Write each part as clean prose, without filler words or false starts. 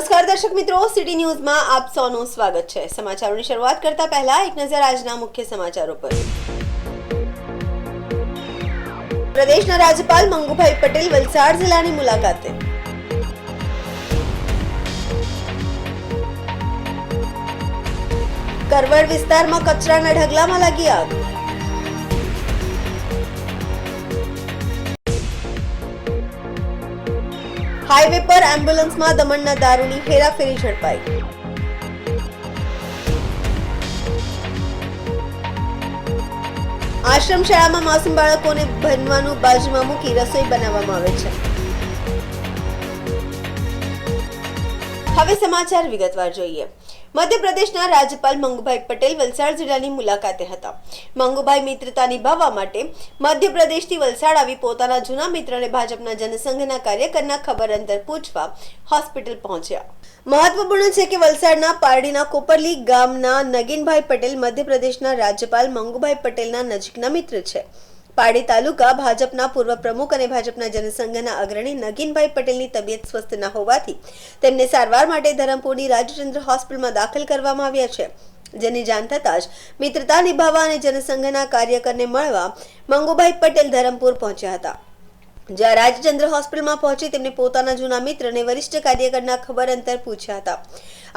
નમસ્કાર દર્શક મિત્રો, સિટી ન્યૂઝમાં આપ સૌનું સ્વાગત છે। સમાચારોની શરૂઆત કરતા પહેલા એક નજર આજના મુખ્ય સમાચારો પર। પ્રદેશના રાજ્યપાલ મંગુભાઈ પટેલ વલસાડ જિલ્લાની મુલાકાતે। કરવડ વિસ્તારમાં કચરાના ઢગલામાં લાગી આગ। हाईवे पर एम्ब्युलन्स में दमणना दारूनी हेराफेरी झड़पाई। आश्रम शाळा में मासूम बाळकोने भणवानुं बाजूमां मूकी रसोई बनाववामां आवे छे। हवे समाचार विगतवार जोईए। मध्य प्रदेशना राज्यपाल मंगुभाई पटेल वलसाड जिल्लानी मुलाकाते हता। मंगुभाई मित्रता निभाववा माटे मध्य प्रदेशथी वलसाड आवी पोताना जूना मित्रने भाजपना जनसंघना कार्यकરના खबर अंतर पूछवा હોસ્પિટલ પહોંચ્યા। મહત્વપૂર્ણ છે કે વલસાડના પારડીના કોપરલી ગામના નગીનભાઈ પટેલ મધ્ય પ્રદેશના રાજ્યપાલ મંગુભાઈ પટેલના નજીકના મિત્ર છે। પારડી તાલુકા ભાજપના પૂર્વ પ્રમુખ અને ભાજપના જનસંઘના અગ્રણી નગીનભાઈ પટેલની તબિયત સ્વસ્થ ન હોવાથી તેમને સારવાર માટે ધરમપુરની રાજચંદ્ર હોસ્પિટલમાં દાખલ કરવામાં આવ્યા છે। જેની જાણ થતાં જ મિત્રતા નિભાવવા અને જનસંઘના કાર્યકરને મળવા મંગુભાઈ પટેલ ધરમપુર પહોંચ્યા હતા। જ્યાં રાજચંદ્ર હોસ્પિટલમાં પહોંચી તેમને પોતાના જૂના મિત્રને વરિષ્ઠ કાર્યકરના ખબર અંતર પૂછ્યા હતા।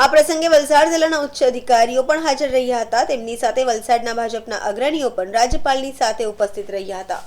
આ પ્રસંગે વલસાડ જિલ્લાના ઉચ્ચ અધિકારીઓ પણ હાજર રહ્યા હતા। તેમની સાથે વલસાડના ભાજપના અગ્રણીઓ પણ રાજ્યપાલની સાથે ઉપસ્થિત રહ્યા હતા।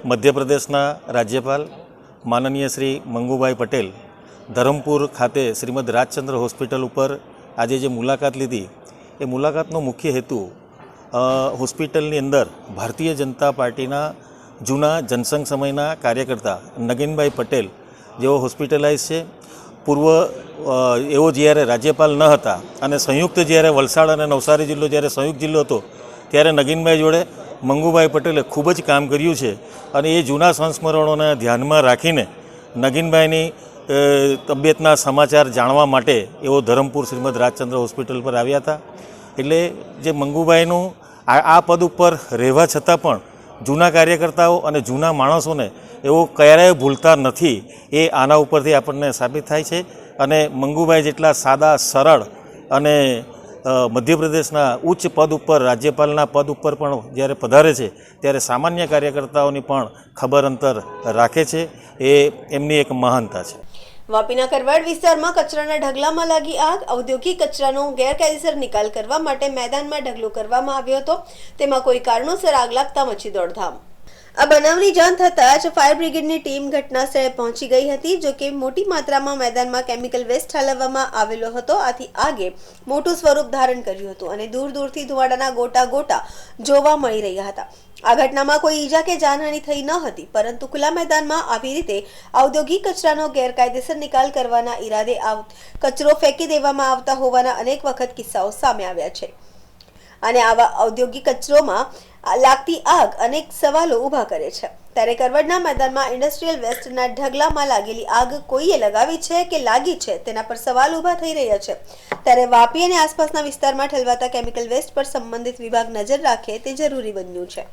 मध्य प्रदेशना राज्यपाल माननीय श्री मंगुभाई पटेल धरमपुर खाते श्रीमद राजचंद्र हॉस्पिटल पर आज जे मुलाकात लीधी ए मुलाकातनो मुख्य हेतु हॉस्पिटलनी अंदर भारतीय जनता पार्टीना जूना जनसंघ समयना कार्यकर्ता नगीनभाई पटेल जो हॉस्पिटलाइज है। पूर्व एवो ज्यारे राज्यपाल न हता अने संयुक्त ज्यारे वलसाड अने नवसारी जिल्लो ज्यारे संयुक्त जिल्लो हतो त्यारे नगीनभाई जोड़े मंगुभाई पटेले खूब ज काम कर्युं छे अने ए जूना संस्मरणोने ध्यानमां राखीने नगीनभाईनी तबियतना समाचार जाणवा माटे एवो धरमपुर श्रीमद राजचंद्र हॉस्पिटल पर आव्या हता। एटले जे मंगुभाईनुं आ पद पर रहेवा छतां पण जूना कार्यकर्ताओ अने जूना माणसोने एवो क्यारेय भूलता नथी ए आना उपरथी आपणने साबित थाय छे। अने मंगुभाई जेटला सादा सरळ अने मध्य प्रदेशना उच्च पद पर राज्यपालना पद पर पण ज्यारे पधारे छे त्यारे सामान्य कार्यकर्ताओनी पण खबर अंतर राखे छे ए एमनी एक महानता छे। વાપીના કરવડ વિસ્તારમાં કચરાના ઢગલામાં લાગી આગ। ઔદ્યોગિક કચરાનો ગેરકાયદેસર નિકાલ કરવા માટે મેદાનમાં ઢગલો કરવામાં આવ્યો હતો, તેમાં કોઈ કારણોસર આગ લાગતા મચી દોડધામ। આ બનાવની જાણ થતાં જ ફાયર બ્રિગેડની ટીમ ઘટના સ્થળે પહોંચી ગઈ હતી। જો કે મોટી માત્રામાં મેદાનમાં કેમિકલ વેસ્ટ ઠાલવવામાં આવેલો હતો, આથી આગે મોટું સ્વરૂપ ધારણ કર્યું હતું અને દૂર દૂરથી ધુમાડાના ગોટા ગોટા જોવા મળી રહ્યા હતા। આ ઘટનામાં કોઈ ઈજા કે જાનહાનિ થઈ ન હતી, પરંતુ ખુલ્લા મેદાનમાં આવી રીતે ઔદ્યોગિક કચરાનો ગેરકાયદેસર નિકાલ કરવાના ઈરાદે કચરો ફેંકી દેવામાં આવતા હોવાના અનેક વખત કિસ્સાઓ સામે આવ્યા છે અને આવા ઔદ્યોગિક કચરોમાં લાગતી આગ અનેક સવાલો ઊભા કરે છે। ત્યારે કરવડના મેદાનમાં ઇન્ડસ્ટ્રીયલ વેસ્ટના ઢગલામાં લાગેલી આગ કોઈએ લગાવી છે કે લાગી છે તેના પર સવાલ ઊભા થઈ રહ્યા છે। ત્યારે વાપી અને આસપાસના વિસ્તારમાં ઠલવાતા કેમિકલ વેસ્ટ પર સંબંધિત વિભાગ નજર રાખે તે જરૂરી બન્યું છે।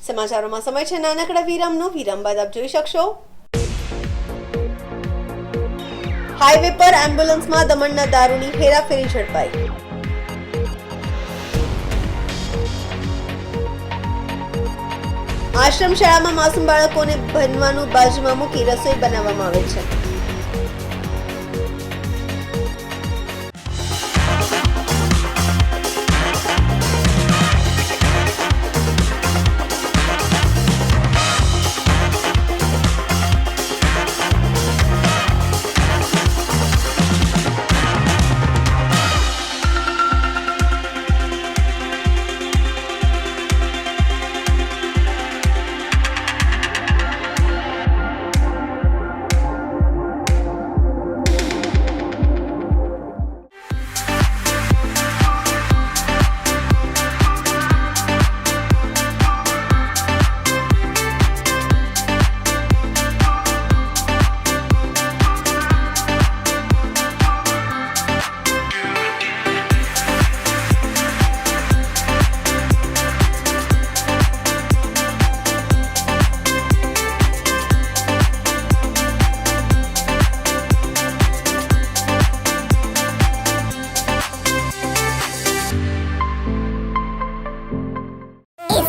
સમાચારોમાં સમય છે નાનકડા વિરામનો. વિરામ બાદ આપ જોઈ શકશો. હાઈવે પર એમ્બ્યુલન્સમાં દમણના દારૂની હેરાફેરી ઝડપાઈ. આશ્રમ શાળામાં માસૂમ બાળકોને ભણવાનું બાજુમાં મૂકી રસોઈ બનાવવામાં આવે છે.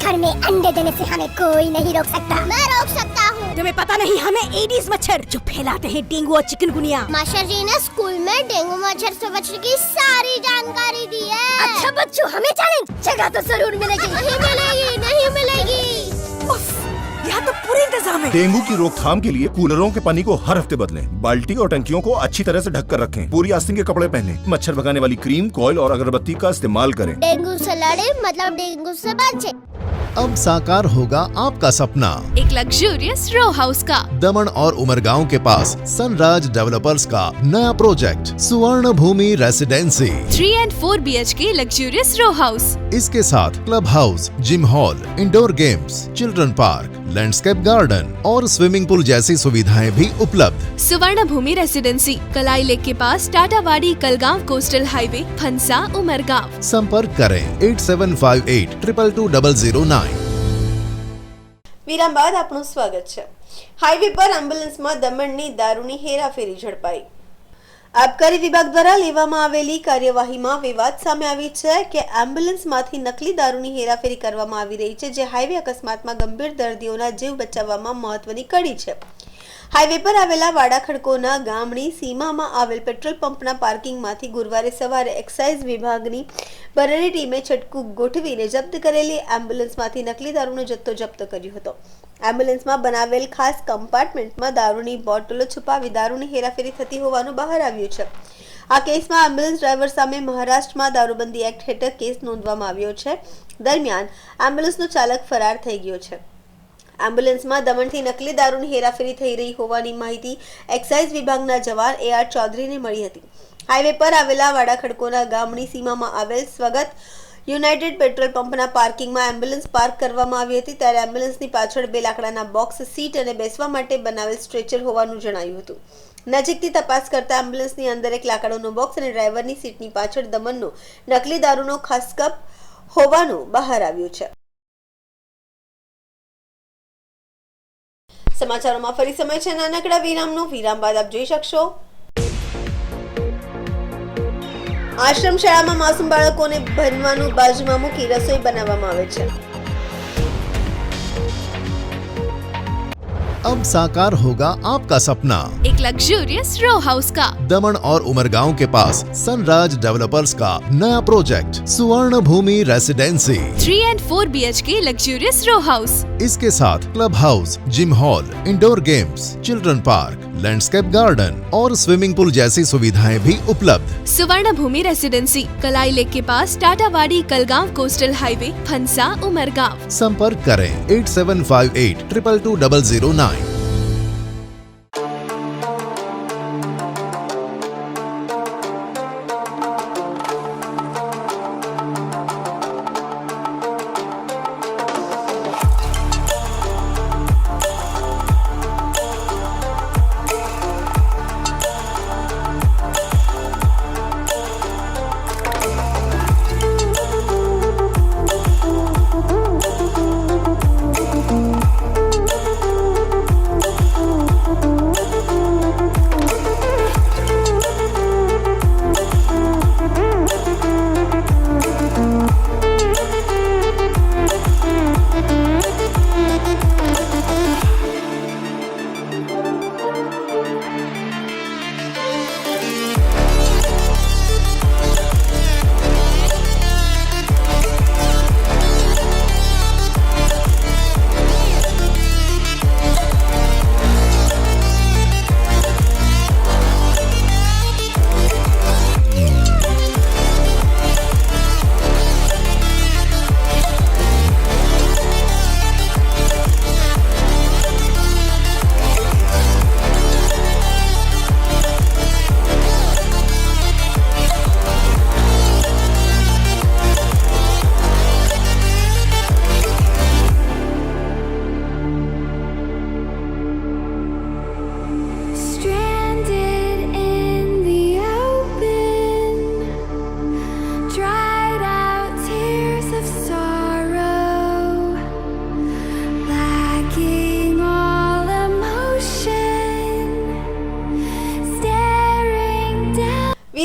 घर में अंडे देने से हमें कोई नहीं रोक सकता। मैं रोक सकता हूँ। तुम्हें पता नहीं हमें एडीज मच्छर जो फैलाते हैं डेंगू और चिकनगुनिया। मास्टर जी ने स्कूल में डेंगू मच्छर से बचने की सारी जानकारी दी है। अच्छा बच्चों, हमें चैलेंज जगह तो जरूर मिलेगी। नहीं मिलेगी, नहीं मिलेगी। यहाँ तो पूरे इंतजाम है। डेंगू की रोकथाम के लिए कूलरों के पानी को हर हफ्ते बदलें। बाल्टी और टंकियों को अच्छी तरह से ढक कर रखें। पूरी आस्तीन के कपड़े पहनें। मच्छर भगाने वाली क्रीम, कॉइल और अगरबत्ती का इस्तेमाल करें। डेंगू से लड़े मतलब डेंगू से बचे। अब साकार होगा आपका सपना। एक लग्जूरियस रो हाउस का। दमन और उमरगांव के पास सनराज डेवलपर्स का नया project Suvarna Bhumi residency 3 and 4 BHK luxurious row house. इसके साथ club house, gym hall, indoor games, children park, landscape garden और स्विमिंग पूल जैसी सुविधाएं भी उपलब्ध। सुवर्ण भूमि रेसिडेंसी कलाई लेक के पास टाटावाड़ी कलगांव कोस्टल हाईवे फंसा उमरगांव। संपर्क करें 8758 222 009। વિરામ બાદ આપનું સ્વાગત છે. હાઈવે પર એમ્બ્યુલન્સમાં દમણની દારૂની હેરાફેરી ઝડપાઈ. આબકારી વિભાગ દ્વારા લેવામાં આવેલી કાર્યવાહીમાં વિવાદ સામે આવી છે કે એમ્બ્યુલન્સમાંથી નકલી દારૂની હેરાફેરી કરવામાં આવી રહી છે, જે હાઈવે અકસ્માતમાં ગંભીર દર્દીઓના જીવ બચાવવામાં મહત્વની કડી છે. હાઈવે પર આવેલા વાડા ખડકોના ગામની સીમામાં આવેલ પેટ્રોલ પંપના પાર્કિંગમાંથી ગુરુવારે સવારે એક્સાઇઝ વિભાગની બરેલી ટીમે છટકું ગોઠવીને જપ્ત કરેલી એમ્બ્યુલન્સમાંથી નકલી દારૂનો જથ્થો જપ્ત કર્યો હતો. એમ્બ્યુલન્સમાં બનાવેલ ખાસ કમ્પાર્ટમેન્ટમાં દારૂની બોટલો છુપાવી દારૂની હેરાફેરી થતી હોવાનું બહાર આવ્યું છે. આ કેસમાં એમ્બ્યુલન્સ ડ્રાઈવર સામે મહારાષ્ટ્રમાં દારૂબંધી એક્ટ હેઠળ કેસ નોંધવામાં આવ્યો છે. દરમિયાન એમ્બ્યુલન્સનો ચાલક ફરાર થઈ ગયો છે. એમ્બ્યુલન્સમાં દમણથી નકલી દારૂની હેરાફેરી થઈ રહી હોવાની માહિતી એક્સાઇઝ વિભાગના જવાન AR ચૌધરીને મળી હતી. હાઈવે પર આવેલા વાડા ખડકોના ગામની સીમામાં આવેલ સ્વગત યુનાઇટેડ પેટ્રોલ પંપના પાર્કિંગમાં એમ્બ્યુલન્સ પાર્ક કરવામાં આવી હતી, ત્યારે એમ્બ્યુલન્સની પાછળ 2 લાકડાના બોક્સ, સીટ અને બેસવા માટે બનાવેલ સ્ટ્રેચર હોવાનું જણાયું હતું. નજીકથી તપાસ કરતા એમ્બ્યુલન્સની અંદર એક લાકડાનો બોક્સ અને ડ્રાઈવરની સીટની પાછળ દમણનો નકલી દારૂનો ખાસ કપ હોવાનું બહાર આવ્યું છે. સમાચારોમાં ફરી સમય છે નાનકડા વિરામનો. વિરામ બાદ આપ જોઈ શકશો. આશ્રમ શાળામાં માસૂમ બાળકોને ભણવાનું બાજુમાં મૂકી રસોઈ બનાવવામાં આવે છે. अब साकार होगा आपका सपना। एक लग्जूरियस रो हाउस का। दमन और उमरगांव के पास सनराज डेवलपर्स का नया project Suvarna Bhumi residency 3 and 4 BHK luxurious row house. इसके साथ club house, gym hall, indoor games, children park, landscape garden और स्विमिंग पूल जैसी सुविधाएं भी उपलब्ध। सुवर्ण भूमि रेसिडेंसी कलाई लेक के पास टाटावाड़ी कलगांव कोस्टल हाईवे फंसा उमरगांव। संपर्क करें 8758 222 009।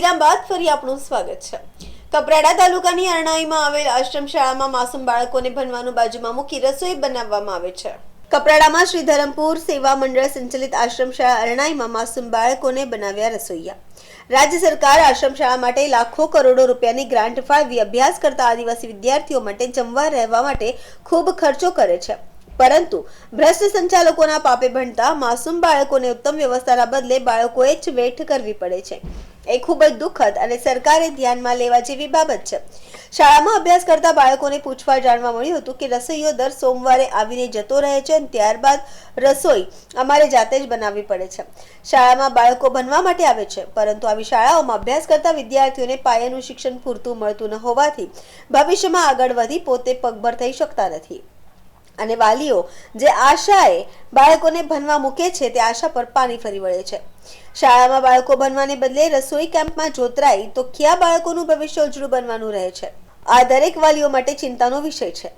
વિરામ બાદ ફરી આપનું સ્વાગત છે. કપરાડા તાલુકાની અરણાઈમાં આવેલ આશ્રમ શાળામાં માસૂમ બાળકોને ભણવાનું બાજુમાં મૂકી રસોઈ બનાવવામાં આવે છે. કપરાડામાં શ્રી ધરમપુર સેવા મંડળ સંચાલિત આશ્રમ શાળા અરણાઈમાં માસૂમ બાળકોને બનાવ્યા રસોઈયા. રાજ્ય સરકાર આશ્રમ શાળા માટે લાખો કરોડો રૂપિયાની ગ્રાન્ટ ફાળવી અભ્યાસ કરતા આદિવાસી વિદ્યાર્થીઓ માટે જમવા રહેવા માટે ખૂબ ખર્ચો કરે છે, પરંતુ ભ્રષ્ટ સંચાલકોના પાપે ભણતા માસૂમ બાળકોને ઉત્તમ વ્યવસ્થાના બદલે બાળકોએ જ વેઠ કરવી પડે છે. એ ખૂબ જ દુઃખદ અને સરકારે ધ્યાનમાં લેવા જેવી બાબત છે. શાળામાં અભ્યાસ કરતા બાળકોને પૂછવા જાણવા મળ્યું હતું કે રસોઈયો દર સોમવારે આવીને જતો રહે છે અને ત્યારબાદ રસોઈ અમારે જાતે જ બનાવવી પડે છે. શાળામાં બાળકો ભણવા માટે આવે છે, પરંતુ આવી શાળાઓમાં અભ્યાસ કરતા વિદ્યાર્થીઓને પાયાનું શિક્ષણ પૂરતું મળતું ન હોવાથી ભવિષ્યમાં આગળ વધી પોતે પગભર થઈ શકતા નથી અને વાલીઓ જે આશાએ બાળકોને ભણવા મૂકે છે તે આશા પર પાણી ફરી વળે છે. શાળામાં બાળકો ભણવાને બદલે રસોઈ કેમ્પમાં જોતરાય તો ક્યાં બાળકોનું ભવિષ્ય ઉજળું બનવાનું રહે છે? આ દરેક વાલીઓ માટે ચિંતાનો વિષય છે.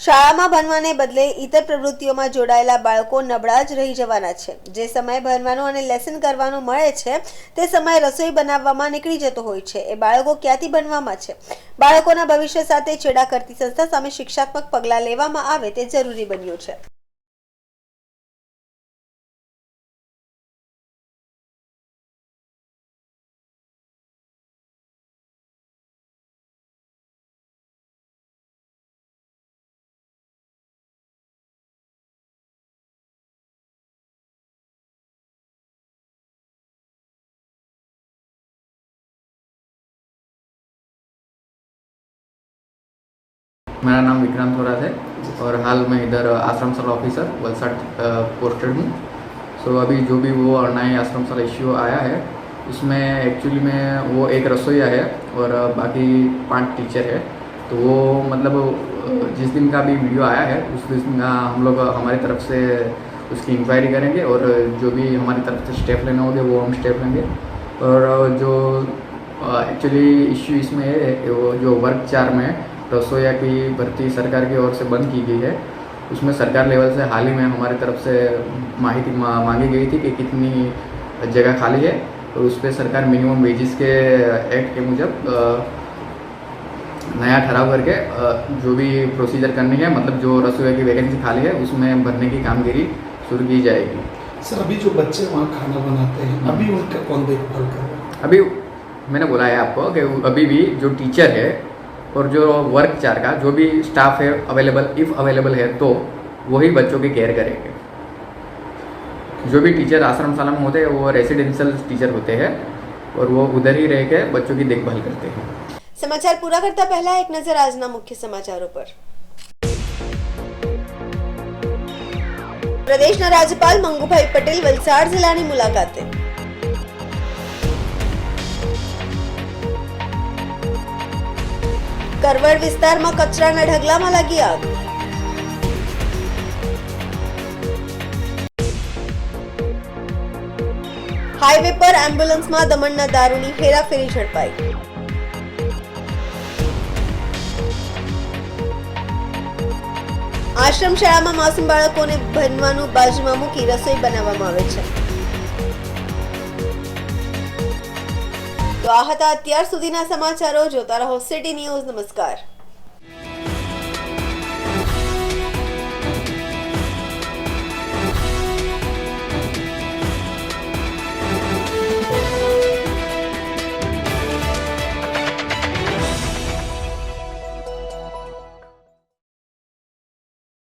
શાળામાં ભણવાને બદલે ઇતર પ્રવૃત્તિઓમાં જોડાયેલા બાળકો નબળા જ રહી જવાના છે. જે સમય ભણવાનું અને લેસન કરવાનું મળે છે તે સમય રસોઈ બનાવવામાં નીકળી જતો હોય છે. એ બાળકો ક્યાંથી ભણવામાં છે? બાળકોના ભવિષ્ય સાથે છેડા કરતી સંસ્થા સામે શિક્ષાત્મક પગલાં લેવામાં આવે તે જરૂરી બન્યું છે. मेरा नाम विक्रांत हो रहा है और हाल मैं इधर आश्रम शाला ऑफिसर वलसाड पोस्टेड हूँ. सो अभी जो भी वो नए आश्रम शाला इश्यू आया है उसमें एक्चुअली में वो एक रसोइया है और बाकी 5 टीचर है. तो वो मतलब जिस दिन का भी वीडियो आया है उस दिन हम लोग हमारी तरफ से उसकी इंक्वायरी करेंगे और जो भी हमारी तरफ से स्टेप लेना होगा वो हम स्टेप लेंगे. और जो एक्चुअली इश्यू इसमें है वो जो वर्ग 4 में रसोइया की भर्ती सरकार की ओर से बंद की गई है. उसमें सरकार लेवल से हाल ही में हमारी तरफ से माहिती मांगी गई थी कि कितनी जगह खाली है और उस पर सरकार मिनिमम वेजेस के एक्ट के मुजब नया ठहराव करके जो भी प्रोसीजर करनी है, मतलब जो रसोइया की वैकेंसी खाली है उसमें भरने की कामगिरी शुरू की जाएगी. सर अभी जो बच्चे वहाँ खाना बनाते हैं अभी उनका कौन देखभाल कर रहा है? अभी मैंने बोला है आपको कि अभी भी जो टीचर है और जो वर्ग 4 का जो भी स्टाफ है अवेलेबल, इफ़ अवेलेबल है तो वही बच्चों की केयर करेंगे. जो भी टीचर आश्रम शाला में होते हैं वो रेसिडेंशियल टीचर होते हैं और वो उधर ही रह के बच्चों की देखभाल करते हैं. સમાચાર પૂરા કરતા પહેલા એક નજર આજના મુખ્ય સમાચારો પર. પ્રદેશના રાજ્યપાલ મંગુભાઈ પટેલ વલસાડ જિલ્લાની મુલાકાતે. કરવડ વિસ્તારમાં કચરાના ઢગલામાં લાગી આગ. હાઈવે પર એમ્બ્યુલન્સમાં દમણના દારૂની હેરાફેરી ઝડપાઈ. આશ્રમ શાળામાં માસૂમ બાળકોને ભણવાનું બાજુમાં મૂકી રસોઈ બનાવવામાં આવે છે. તો આ હતા અત્યાર સુધીના સમાચારો. જોતા રહો સિટી ન્યૂઝ. નમસ્કાર.